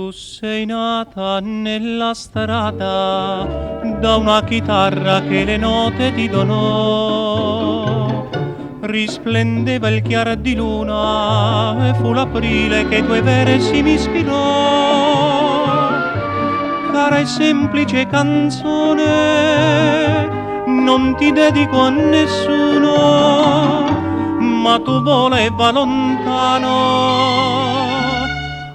Tu sei nata nella strada da una chitarra che le note ti donò. Risplendeva il chiar di luna e fu l'aprile che i tuoi versi mi ispirò. Cara e semplice canzone, non ti dedico a nessuno, ma tu voleva lontano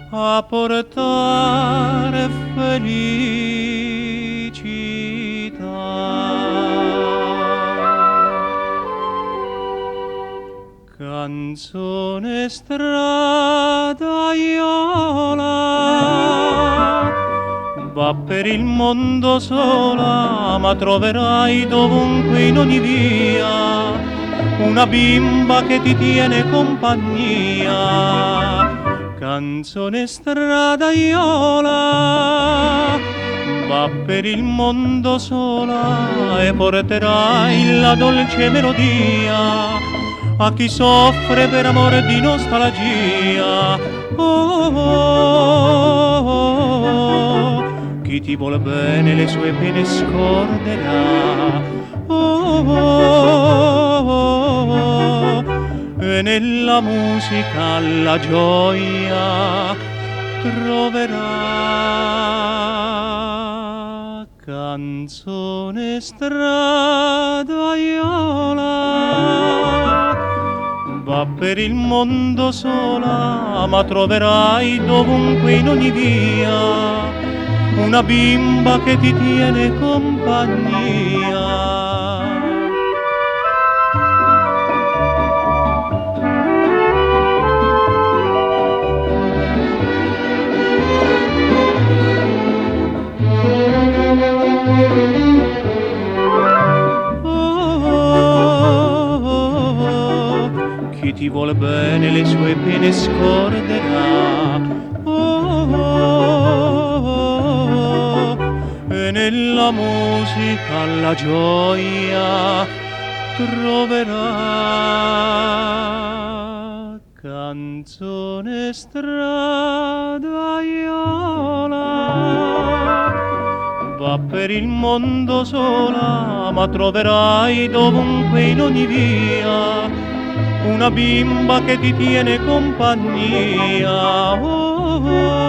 a portare felicità. Canzone stradaiola, va per il mondo sola, ma troverai dovunque in ogni via una bimba che ti tiene compagnia. Canzone stradaiola, va per il mondo sola e porterai la dolce melodia a chi soffre per amore di nostalgia. Oh, oh, oh, chi ti vuole bene le sue pene scorderà. Oh, oh, oh, e nella musica la gioia troverà. Canzone stradaiola, va per il mondo sola, ma troverai dovunque in ogni via una bimba che ti tiene compagnia. Chi ti vuole bene le sue pene scorderà. Oh, oh, oh, e nella musica la gioia troverà. Canzone stradaiola, va per il mondo sola, ma troverai dovunque in ogni via una bimba che ti tiene compagnia. Oh, oh.